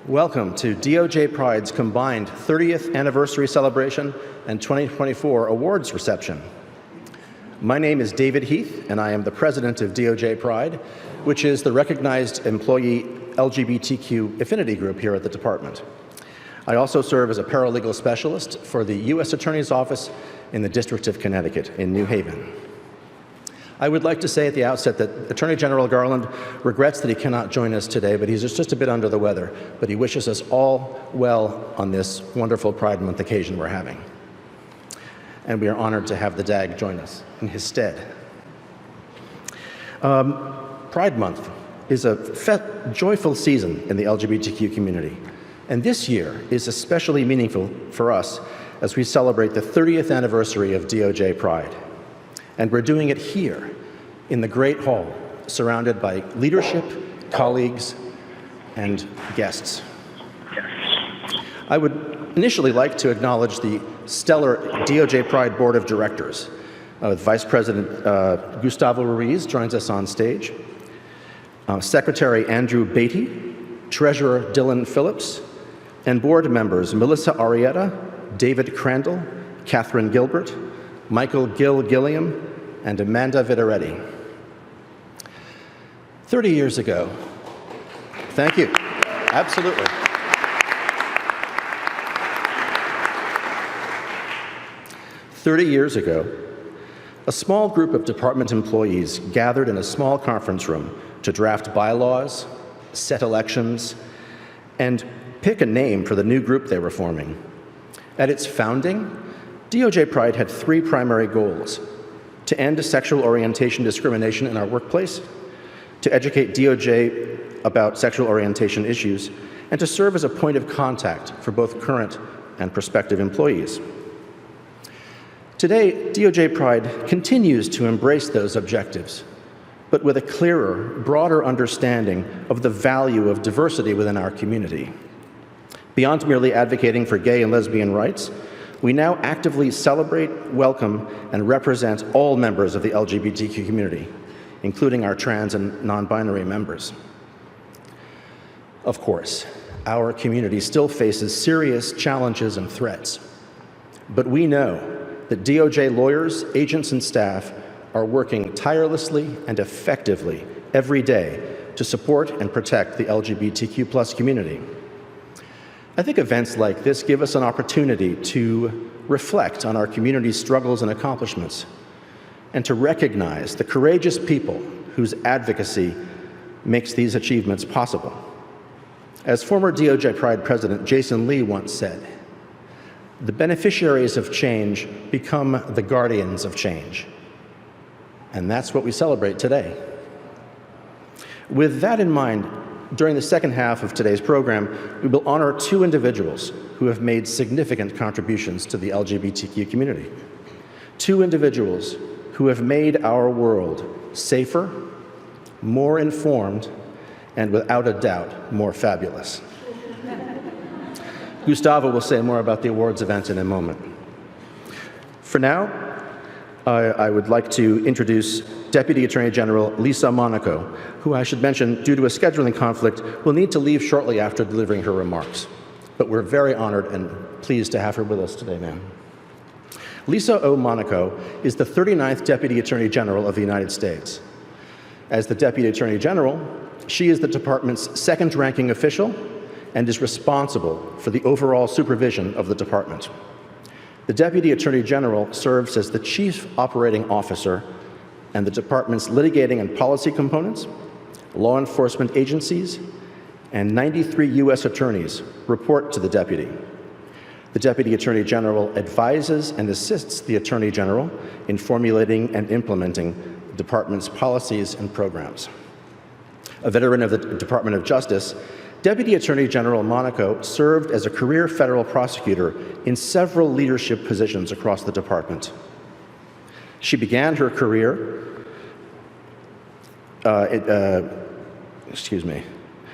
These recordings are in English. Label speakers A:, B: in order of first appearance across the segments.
A: Welcome to DOJ Pride's combined 30th anniversary celebration and 2024 awards reception. My name is David Heath, and I am the president of DOJ Pride, which is the recognized employee LGBTQ affinity group here at the department. I also serve as a paralegal specialist for the U.S. Attorney's Office in the District of Connecticut in New Haven. I would like to say at the outset that Attorney General Garland regrets that he cannot join us today, but he's just a bit under the weather. But he wishes us all well on this wonderful Pride Month occasion we're having. And we are honored to have the DAG join us in his stead. Pride Month is a joyful season in the LGBTQ community. And this year is especially meaningful for us as we celebrate the 30th anniversary of DOJ Pride. And we're doing it here in the Great Hall, surrounded by leadership, colleagues, and guests. I would initially like to acknowledge the stellar DOJ Pride Board of Directors. Vice President Gustavo Ruiz joins us on stage. Secretary Andrew Beatty, Treasurer Dylan Phillips, and board members Melissa Arrieta, David Crandall, Catherine Gilbert, Michael Gilliam, and Amanda Vitaretti. 30 years ago, thank you, absolutely. "30 years ago, a small group of department employees gathered in a small conference room to draft bylaws, set elections, and pick a name for the new group they were forming. At its founding, DOJ Pride had three primary goals: to end sexual orientation discrimination in our workplace, to educate DOJ about sexual orientation issues, and to serve as a point of contact for both current and prospective employees. Today, DOJ Pride continues to embrace those objectives, but with a clearer, broader understanding of the value of diversity within our community. Beyond merely advocating for gay and lesbian rights, we now actively celebrate, welcome, and represent all members of the LGBTQ community, including our trans and non-binary members. Of course, our community still faces serious challenges and threats, but we know that DOJ lawyers, agents, and staff are working tirelessly and effectively every day to support and protect the LGBTQ+ community. I think events like this give us an opportunity to reflect on our community's struggles and accomplishments, and to recognize the courageous people whose advocacy makes these achievements possible. As former DOJ Pride President Jason Lee once said, "The beneficiaries of change become the guardians of change." And that's what we celebrate today. With that in mind, during the second half of today's program, we will honor two individuals who have made significant contributions to the LGBTQ community. Two individuals who have made our world safer, more informed, and without a doubt, more fabulous. Gustavo will say more about the awards event in a moment. For now, I would like to introduce Deputy Attorney General Lisa Monaco, who I should mention, due to a scheduling conflict, will need to leave shortly after delivering her remarks. But we're very honored and pleased to have her with us today, ma'am. Lisa O. Monaco is the 39th Deputy Attorney General of the United States. As the Deputy Attorney General, she is the department's second-ranking official and is responsible for the overall supervision of the department. The Deputy Attorney General serves as the Chief Operating Officer, and the department's litigating and policy components, law enforcement agencies, and 93 U.S. attorneys report to the Deputy. The Deputy Attorney General advises and assists the Attorney General in formulating and implementing the department's policies and programs. A veteran of the Department of Justice, Deputy Attorney General Monaco served as a career federal prosecutor in several leadership positions across the department. She began her career,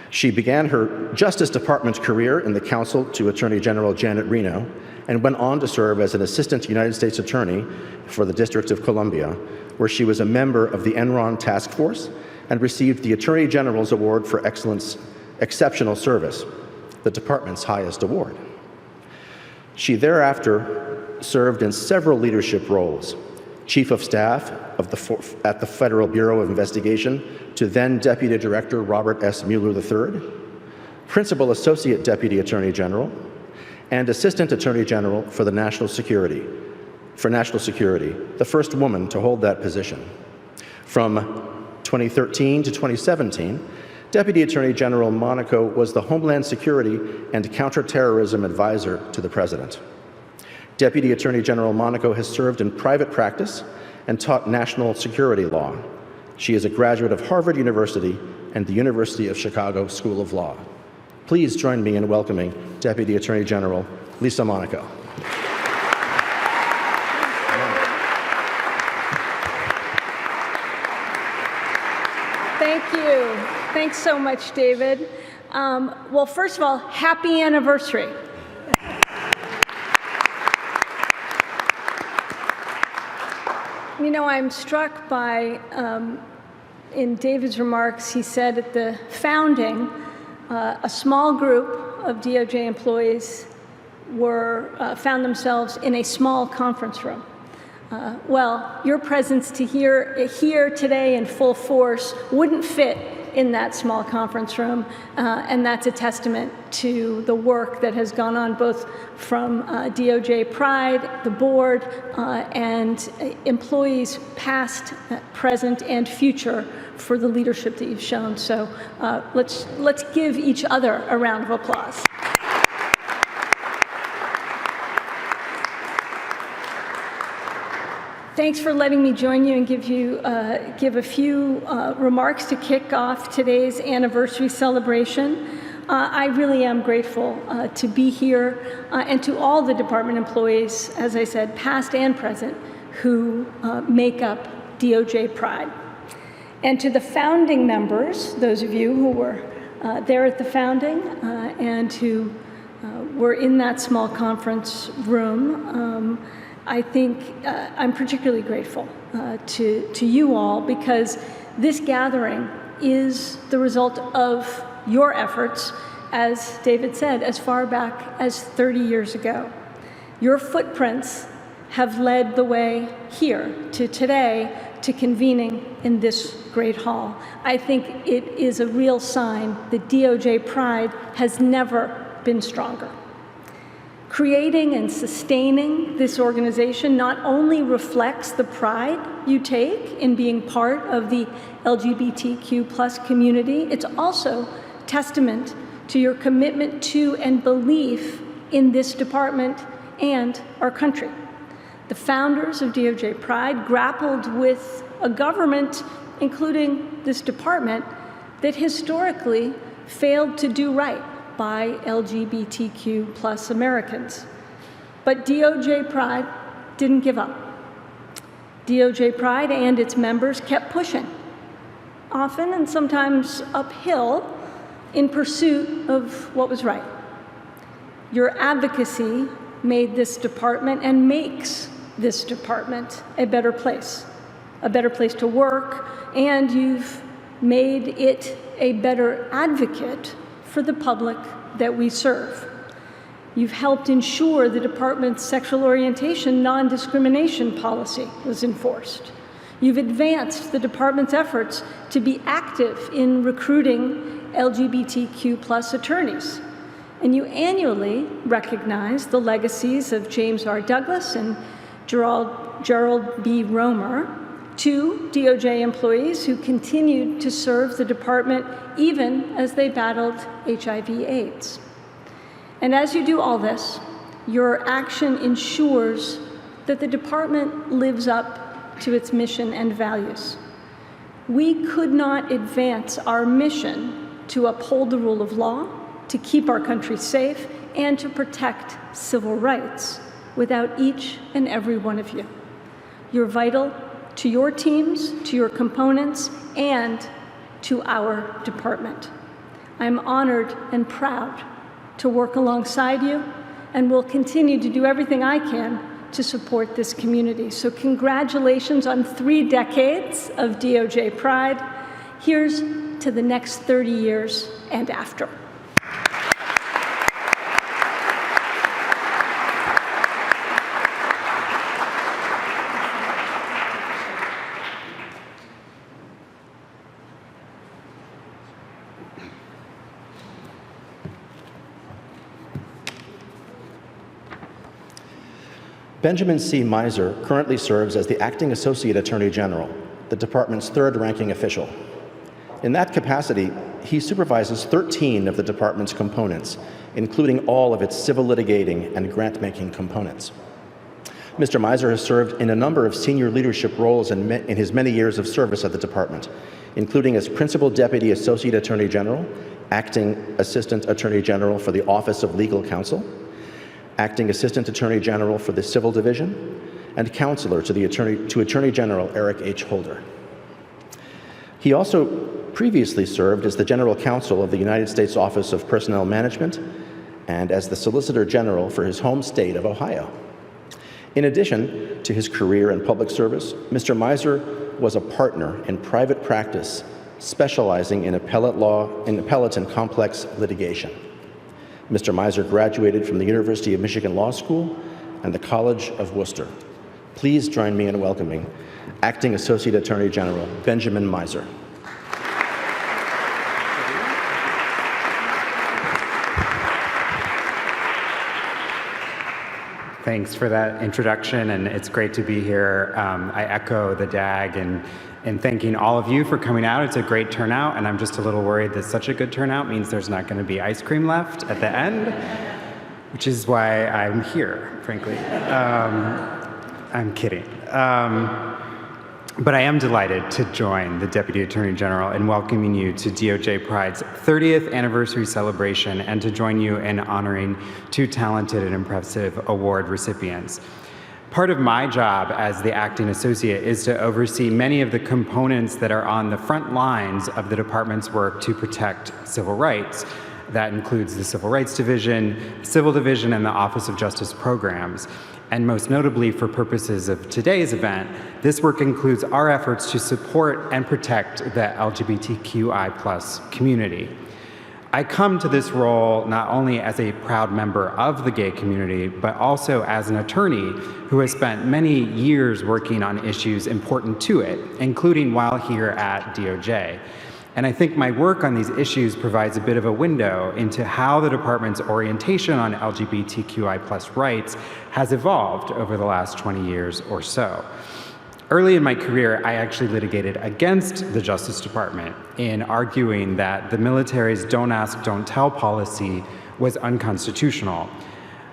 A: She began her Justice Department career in the counsel to Attorney General Janet Reno, and went on to serve as an Assistant United States Attorney for the District of Colombia, where she was a member of the Enron Task Force and received the Attorney General's Award for Exceptional Service. the department's highest award. She thereafter served in several leadership roles: Chief of Staff at the Federal Bureau of Investigation to then Deputy Director Robert S. Mueller III, Principal Associate Deputy Attorney General, and Assistant Attorney General for National Security, the first woman to hold that position. From 2013 to 2017, Deputy Attorney General Monaco was the Homeland Security and Counterterrorism Advisor to the President. Deputy Attorney General Monaco has served in private practice and taught national security law. She is a graduate of Harvard University and the University of Chicago School of Law. Please join me in welcoming Deputy Attorney General Lisa Monaco.
B: Thank you. Thanks so much, David. Well, first of all, happy anniversary. You know, I'm struck by, in David's remarks, he said at the founding, a small group of DOJ employees found themselves in a small conference room. Well, your presence here today in full force wouldn't fit in that small conference room, and that's a testament to the work that has gone on both from DOJ Pride, the board, and employees past, present, and future for the leadership that you've shown. So let's give each other a round of applause. Thanks for letting me join you and give a few remarks to kick off today's anniversary celebration. I really am grateful to be here and to all the department employees, as I said, past and present, who make up DOJ Pride. And to the founding members, those of you who were there at the founding and who were in that small conference room, I think I'm particularly grateful to you all, because this gathering is the result of your efforts, as David said, as far back as 30 years ago. Your footprints have led the way here to today, to convening in this great hall. I think it is a real sign that DOJ Pride has never been stronger. Creating and sustaining this organization not only reflects the pride you take in being part of the LGBTQ+ community, it's also testament to your commitment to and belief in this department and our country. The founders of DOJ Pride grappled with a government, including this department, that historically failed to do right by LGBTQ+ Americans. But DOJ Pride didn't give up. DOJ Pride and its members kept pushing, often and sometimes uphill, in pursuit of what was right. Your advocacy made this department and makes this department a better place to work, and you've made it a better advocate for the public that we serve. You've helped ensure the department's sexual orientation non-discrimination policy was enforced. You've advanced the department's efforts to be active in recruiting LGBTQ+ attorneys. And you annually recognize the legacies of James R. Douglas and Gerald B. Romer, two DOJ employees who continued to serve the department even as they battled HIV/AIDS. And as you do all this, your action ensures that the department lives up to its mission and values. We could not advance our mission to uphold the rule of law, to keep our country safe, and to protect civil rights without each and every one of you. You're vital to your teams, to your components, and to our department. I'm honored and proud to work alongside you, and will continue to do everything I can to support this community. So congratulations on 3 decades of DOJ Pride. Here's to the next 30 years and after.
A: Benjamin C. Mizer currently serves as the Acting Associate Attorney General, the department's third-ranking official. In that capacity, he supervises 13 of the department's components, including all of its civil litigating and grant-making components. Mr. Mizer has served in a number of senior leadership roles in his many years of service at the department, including as Principal Deputy Associate Attorney General, Acting Assistant Attorney General for the Office of Legal Counsel, Acting Assistant Attorney General for the Civil Division, and Counselor to Attorney General Eric H. Holder. He also previously served as the General Counsel of the United States Office of Personnel Management and as the Solicitor General for his home state of Ohio. In addition to his career in public service, Mr. Mizer was a partner in private practice, specializing in appellate and complex litigation. Mr. Mizer graduated from the University of Michigan Law School and the College of Worcester. Please join me in welcoming Acting Associate Attorney General Benjamin Mizer.
C: Thanks for that introduction, and it's great to be here. I echo the DAG in thanking all of you for coming out. It's a great turnout, and I'm just a little worried that such a good turnout means there's not going to be ice cream left at the end, which is why I'm here, frankly. I'm kidding. But I am delighted to join the Deputy Attorney General in welcoming you to DOJ Pride's 30th anniversary celebration and to join you in honoring two talented and impressive award recipients. Part of my job as the acting associate is to oversee many of the components that are on the front lines of the department's work to protect civil rights. That includes the Civil Rights Division, Civil Division, and the Office of Justice Programs. And most notably for purposes of today's event, this work includes our efforts to support and protect the LGBTQI+ community. I come to this role not only as a proud member of the gay community, but also as an attorney who has spent many years working on issues important to it, including while here at DOJ. And I think my work on these issues provides a bit of a window into how the department's orientation on LGBTQI+ rights has evolved over the last 20 years or so. Early in my career, I actually litigated against the Justice Department in arguing that the military's don't ask, don't tell policy was unconstitutional.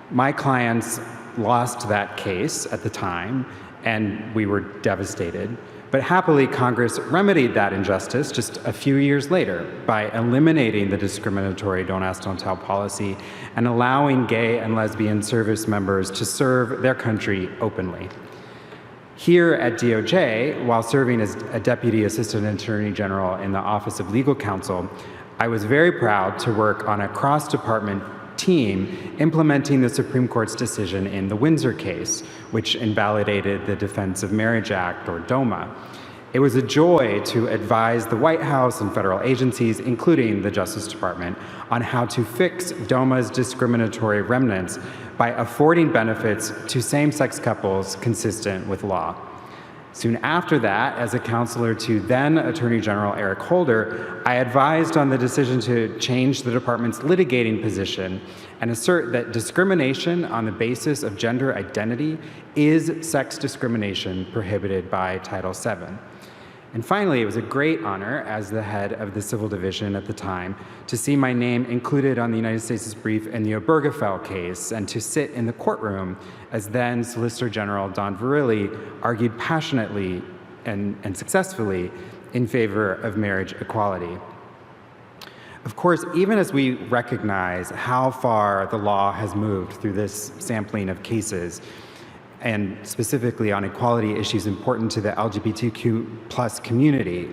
C: My clients lost that case at the time, and we were devastated. But happily, Congress remedied that injustice just a few years later by eliminating the discriminatory don't ask, don't tell policy and allowing gay and lesbian service members to serve their country openly. Here at DOJ, while serving as a Deputy Assistant Attorney General in the Office of Legal Counsel, I was very proud to work on a cross-department team implementing the Supreme Court's decision in the Mizer case, which invalidated the Defense of Marriage Act, or DOMA. It was a joy to advise the White House and federal agencies, including the Justice Department, on how to fix DOMA's discriminatory remnants by affording benefits to same-sex couples consistent with law. Soon after that, as a counselor to then Attorney General Eric Holder, I advised on the decision to change the department's litigating position and assert that discrimination on the basis of gender identity is sex discrimination prohibited by Title VII. And finally, it was a great honor as the head of the Civil Division at the time to see my name included on the United States' brief in the Obergefell case and to sit in the courtroom as then Solicitor General Don Verrilli argued passionately and successfully in favor of marriage equality. Of course, even as we recognize how far the law has moved through this sampling of cases, and specifically on equality issues important to the LGBTQ+ community,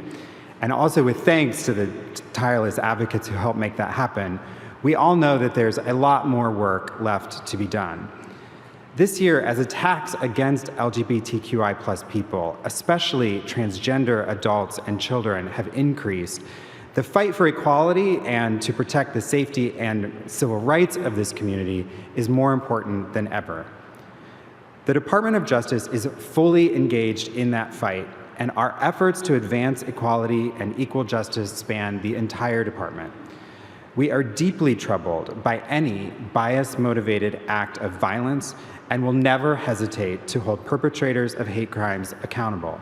C: and also with thanks to the tireless advocates who helped make that happen, we all know that there's a lot more work left to be done. This year, as attacks against LGBTQI+ people, especially transgender adults and children, have increased, the fight for equality and to protect the safety and civil rights of this community is more important than ever. The Department of Justice is fully engaged in that fight, and our efforts to advance equality and equal justice span the entire department. We are deeply troubled by any bias-motivated act of violence and will never hesitate to hold perpetrators of hate crimes accountable.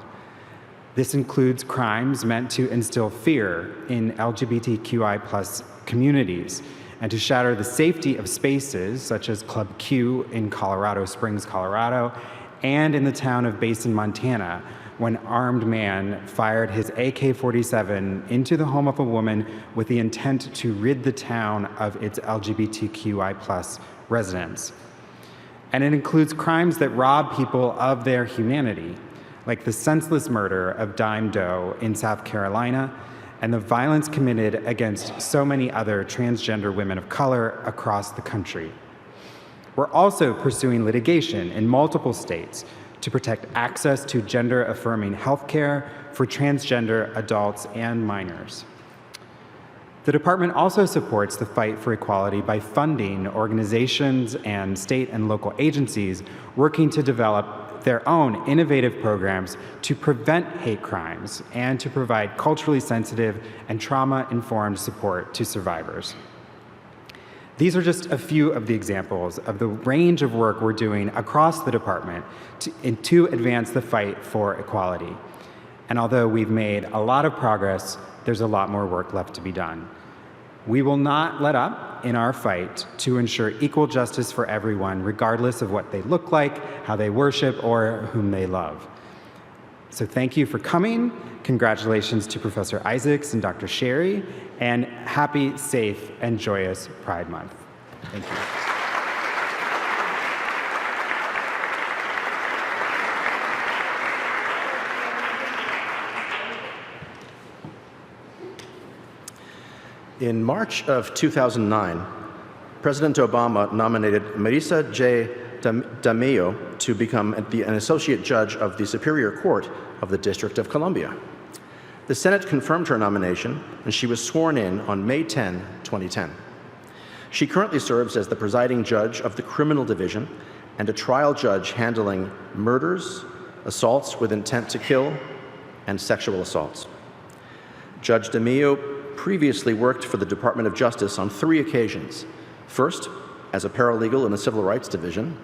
C: This includes crimes meant to instill fear in LGBTQI+ communities and to shatter the safety of spaces such as Club Q in Colorado Springs, Colorado, and in the town of Basin, Montana, when an armed man fired his AK-47 into the home of a woman with the intent to rid the town of its LGBTQI+ residents. And it includes crimes that rob people of their humanity, like the senseless murder of Dime Doe in South Carolina and the violence committed against so many other transgender women of color across the country. We're also pursuing litigation in multiple states to protect access to gender-affirming healthcare for transgender adults and minors. The department also supports the fight for equality by funding organizations and state and local agencies working to develop their own innovative programs to prevent hate crimes and to provide culturally sensitive and trauma-informed support to survivors. These are just a few of the examples of the range of work we're doing across the department to advance the fight for equality. And although we've made a lot of progress, there's a lot more work left to be done. We will not let up in our fight to ensure equal justice for everyone, regardless of what they look like, how they worship, or whom they love. So thank you for coming. Congratulations to Professor Isaacs and Dr. Sherry, and happy, safe, and joyous Pride Month. Thank you.
A: In March of 2009, President Obama nominated Marisa J. Demeo to become an associate judge of the Superior Court of the District of Colombia. The Senate confirmed her nomination, and she was sworn in on May 10, 2010. She currently serves as the presiding judge of the Criminal Division and a trial judge handling murders, assaults with intent to kill, and sexual assaults. Judge Demeo previously worked for the Department of Justice on 3 occasions. First, as a paralegal in the Civil Rights Division.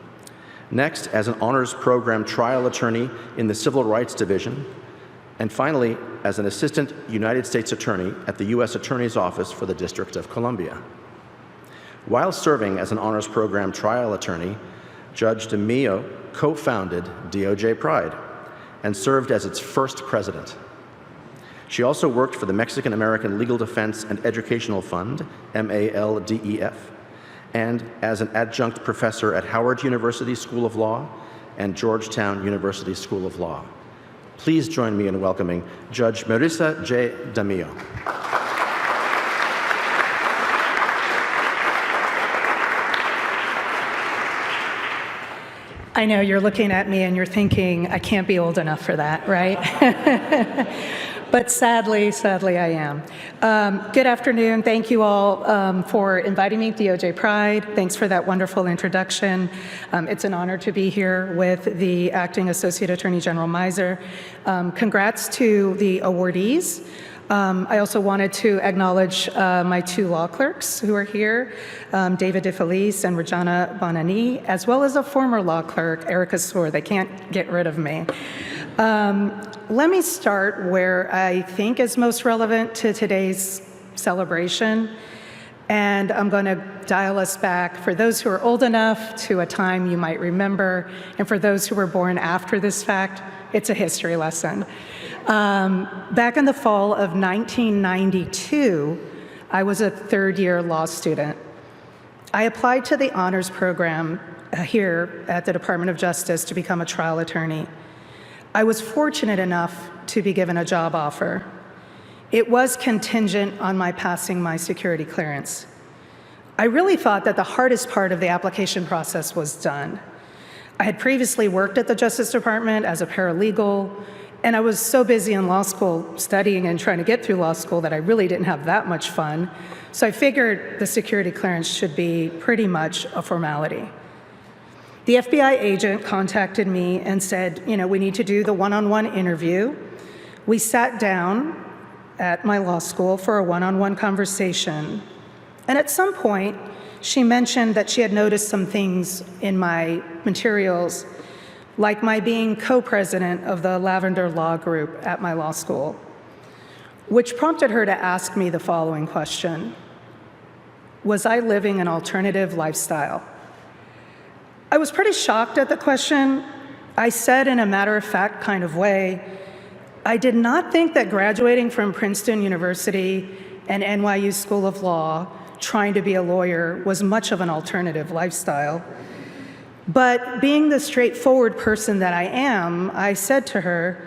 A: Next, as an honors program trial attorney in the Civil Rights Division. And finally, as an assistant United States attorney at the U.S. Attorney's Office for the District of Columbia. While serving as an honors program trial attorney, Judge Demeo co-founded DOJ Pride and served as its first president. She also worked for the Mexican American Legal Defense and Educational Fund, MALDEF, and as an adjunct professor at Howard University School of Law and Georgetown University School of Law. Please join me in welcoming Judge Marisa J. Demeo.
D: I know you're looking at me and you're thinking, I can't be old enough for that, right? But sadly I am. Good afternoon. Thank you all for inviting me to DOJ Pride. Thanks for that wonderful introduction. It's an honor to be here with the Acting Associate Attorney General Mizer. Congrats to the awardees. I also wanted to acknowledge my 2 law clerks who are here, David DeFelice and Regina Bonani, as well as a former law clerk, Erica Soar. They can't get rid of me. Let me start where I think is most relevant to today's celebration, and I'm going to dial us back, for those who are old enough, to a time you might remember, and for those who were born after this fact, it's a history lesson. Back in the fall of 1992, I was a third-year law student. I applied to the honors program here at the Department of Justice to become a trial attorney. I was fortunate enough to be given a job offer. It was contingent on my passing my security clearance. I really thought that the hardest part of the application process was done. I had previously worked at the Justice Department as a paralegal, and I was so busy in law school studying and trying to get through law school that I really didn't have that much fun. So I figured the security clearance should be pretty much a formality. The FBI agent contacted me and said, we need to do the one-on-one interview. We sat down at my law school for a one-on-one conversation. And at some point, she mentioned that she had noticed some things in my materials, like my being co-president of the Lavender Law Group at my law school, which prompted her to ask me the following question: was I living an alternative lifestyle? I was pretty shocked at the question. I said in a matter-of-fact kind of way, I did not think that graduating from Princeton University and NYU School of Law, trying to be a lawyer, was much of an alternative lifestyle. But being the straightforward person that I am, I said to her,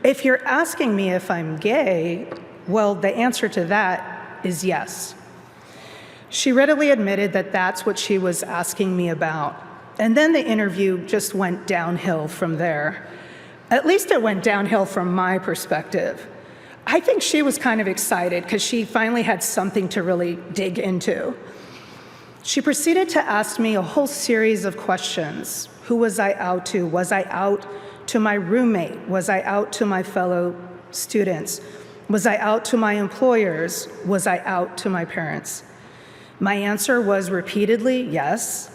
D: if you're asking me if I'm gay, well, the answer to that is yes. She readily admitted that that's what she was asking me about. And then the interview just went downhill from there. At least it went downhill from my perspective. I think she was kind of excited because she finally had something to really dig into. She proceeded to ask me a whole series of questions. Who was I out to? Was I out to my roommate? Was I out to my fellow students? Was I out to my employers? Was I out to my parents? My answer was repeatedly yes.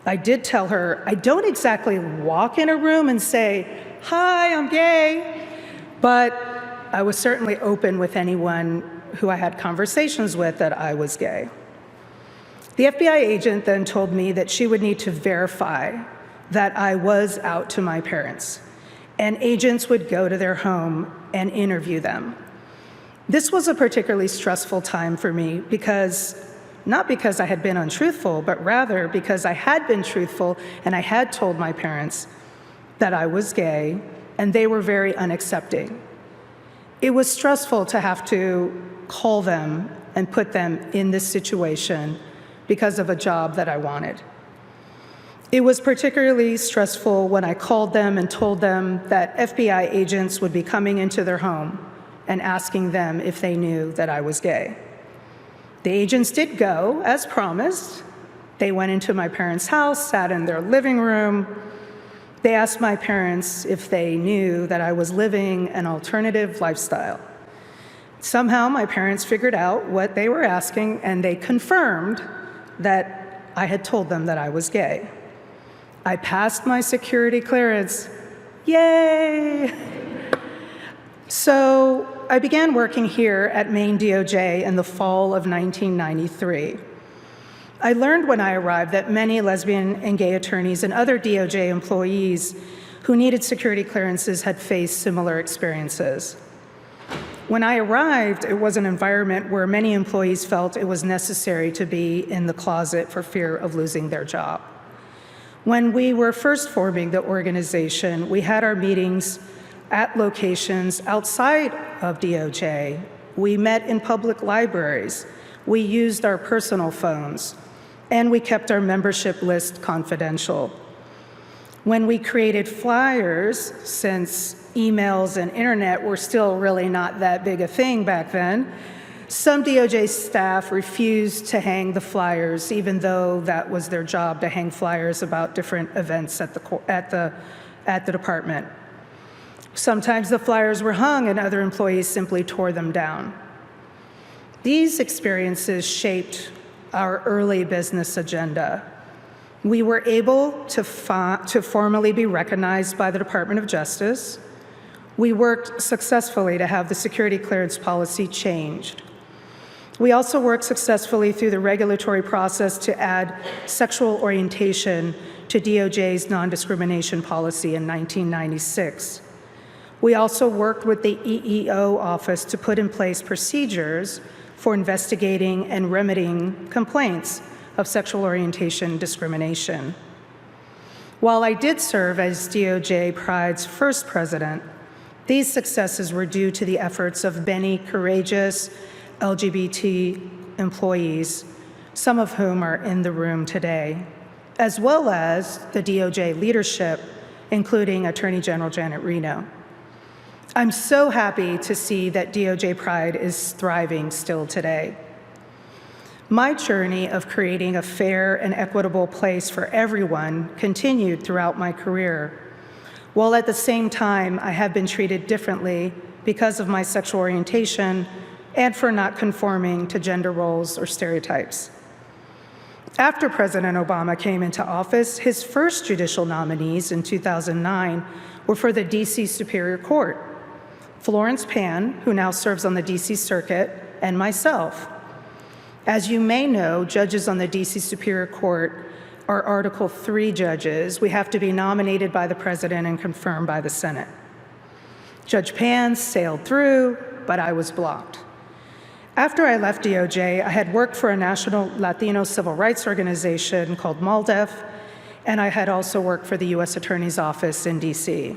D: I did tell her I don't exactly walk in a room and say, "Hi, I'm gay," but I was certainly open with anyone who I had conversations with that I was gay. The FBI agent then told me that she would need to verify that I was out to my parents, and agents would go to their home and interview them. This was a particularly stressful time for me not because I had been untruthful, but rather because I had been truthful and I had told my parents that I was gay, and they were very unaccepting. It was stressful to have to call them and put them in this situation because of a job that I wanted. It was particularly stressful when I called them and told them that FBI agents would be coming into their home and asking them if they knew that I was gay. The agents did go, as promised. They went into my parents' house, sat in their living room. They asked my parents if they knew that I was living an alternative lifestyle. Somehow my parents figured out what they were asking, and they confirmed that I had told them that I was gay. I passed my security clearance. Yay! So I began working here at Maine DOJ in the fall of 1993. I learned when I arrived that many lesbian and gay attorneys and other DOJ employees who needed security clearances had faced similar experiences. When I arrived, it was an environment where many employees felt it was necessary to be in the closet for fear of losing their job. When we were first forming the organization, we had our meetings at locations outside of DOJ. We met in public libraries. We used our personal phones, and we kept our membership list confidential. When we created flyers, since emails and internet were still really not that big a thing back then, some DOJ staff refused to hang the flyers, even though that was their job, to hang flyers about different events at the department. Sometimes the flyers were hung and other employees simply tore them down. These experiences shaped our early business agenda. We were able to formally be recognized by the Department of Justice. We worked successfully to have the security clearance policy changed. We also worked successfully through the regulatory process to add sexual orientation to DOJ's non-discrimination policy in 1996. We also worked with the EEO office to put in place procedures for investigating and remedying complaints of sexual orientation discrimination. While I did serve as DOJ Pride's first president, these successes were due to the efforts of many courageous LGBT employees, some of whom are in the room today, as well as the DOJ leadership, including Attorney General Janet Reno. I'm so happy to see that DOJ Pride is thriving still today. My journey of creating a fair and equitable place for everyone continued throughout my career, while at the same time I have been treated differently because of my sexual orientation and for not conforming to gender roles or stereotypes. After President Obama came into office, his first judicial nominees in 2009 were for the D.C. Superior Court: Florence Pan, who now serves on the D.C. Circuit, and myself. As you may know, judges on the D.C. Superior Court are Article III judges. We have to be nominated by the President and confirmed by the Senate. Judge Pan sailed through, but I was blocked. After I left DOJ, I had worked for a national Latino civil rights organization called MALDEF, and I had also worked for the U.S. Attorney's Office in D.C.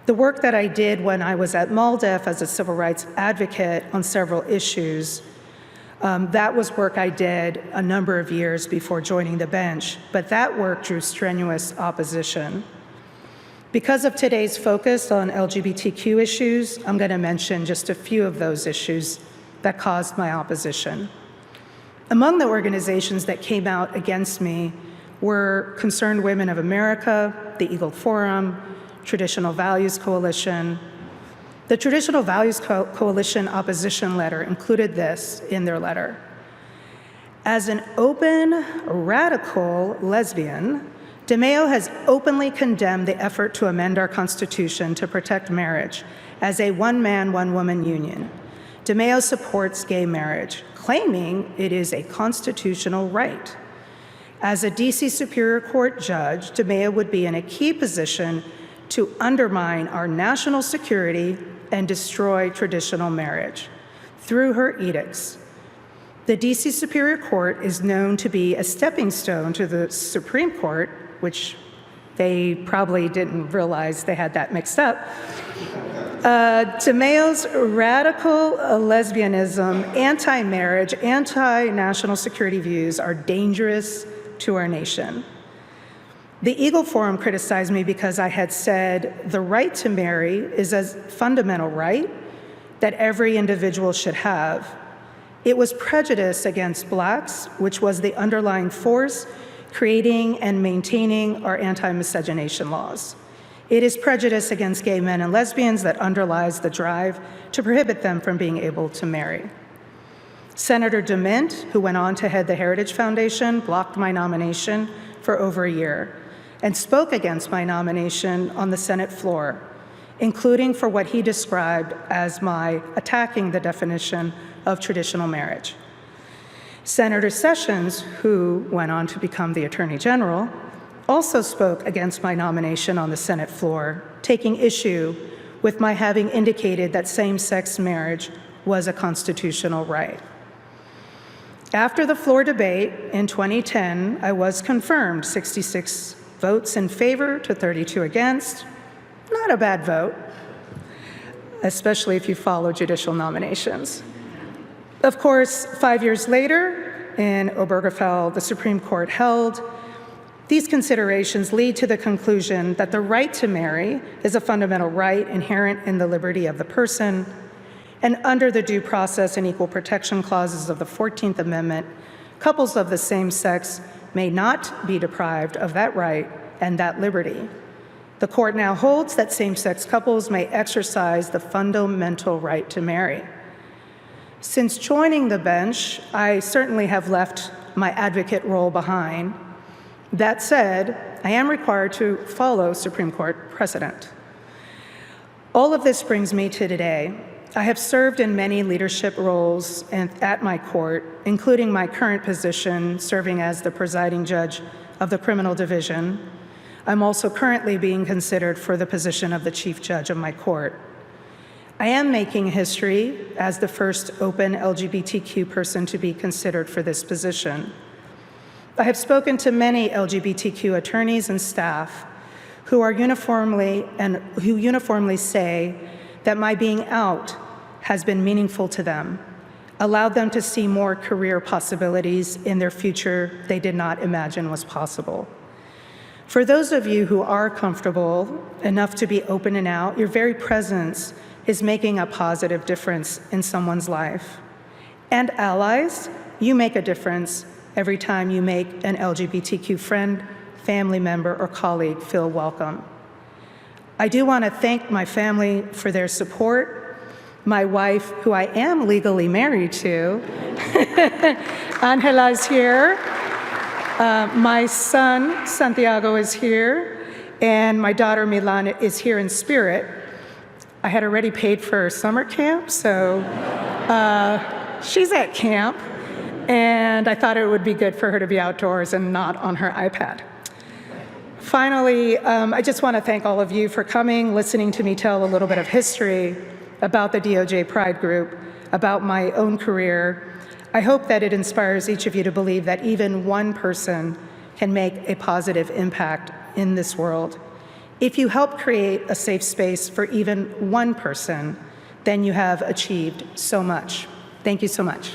D: The work that I did when I was at MALDEF as a civil rights advocate on several issues, that was work I did a number of years before joining the bench, but that work drew strenuous opposition. Because of today's focus on LGBTQ issues, I'm going to mention just a few of those issues that caused my opposition. Among the organizations that came out against me were Concerned Women of America, the Eagle Forum, Traditional Values Coalition. The Traditional Values Coalition opposition letter included this in their letter: as an open, radical lesbian, Demeo has openly condemned the effort to amend our Constitution to protect marriage as a one-man, one-woman union. Demeo supports gay marriage, claiming it is a constitutional right. As a D.C. Superior Court judge, Demeo would be in a key position to undermine our national security and destroy traditional marriage through her edicts. The D.C. Superior Court is known to be a stepping stone to the Supreme Court, which they probably didn't realize they had that mixed up. Demeo's radical lesbianism, anti-marriage, anti-national security views are dangerous to our nation. The Eagle Forum criticized me because I had said the right to marry is a fundamental right that every individual should have. It was prejudice against Blacks, which was the underlying force creating and maintaining our anti-miscegenation laws. It is prejudice against gay men and lesbians that underlies the drive to prohibit them from being able to marry. Senator DeMint, who went on to head the Heritage Foundation, blocked my nomination for over a year and spoke against my nomination on the Senate floor, including for what he described as my attacking the definition of traditional marriage. Senator Sessions, who went on to become the Attorney General, also spoke against my nomination on the Senate floor, taking issue with my having indicated that same-sex marriage was a constitutional right. After the floor debate in 2010, I was confirmed 66 votes in favor to 32 against. Not a bad vote, especially if you follow judicial nominations. Of course, 5 years later, in Obergefell, the Supreme Court held, these considerations lead to the conclusion that the right to marry is a fundamental right inherent in the liberty of the person, and under the Due Process and Equal Protection Clauses of the 14th Amendment, couples of the same sex may not be deprived of that right and that liberty. The court now holds that same-sex couples may exercise the fundamental right to marry. Since joining the bench, I certainly have left my advocate role behind. That said, I am required to follow Supreme Court precedent. All of this brings me to today. I have served in many leadership roles at my court, including my current position serving as the presiding judge of the Criminal Division. I'm also currently being considered for the position of the chief judge of my court. I am making history as the first open LGBTQ person to be considered for this position. I have spoken to many LGBTQ attorneys and staff who uniformly say that my being out has been meaningful to them, allowed them to see more career possibilities in their future they did not imagine was possible. For those of you who are comfortable enough to be open and out, your very presence is making a positive difference in someone's life. And allies, you make a difference every time you make an LGBTQ friend, family member, or colleague feel welcome. I do want to thank my family for their support, my wife, who I am legally married to, Angela is here, my son, Santiago, is here, and my daughter, Milan, is here in spirit. I had already paid for summer camp, so she's at camp, and I thought it would be good for her to be outdoors and not on her iPad. Finally, I just want to thank all of you for coming, listening to me tell a little bit of history about the DOJ Pride Group, about my own career. I hope that it inspires each of you to believe that even one person can make a positive impact in this world. If you help create a safe space for even one person, then you have achieved so much. Thank you so much.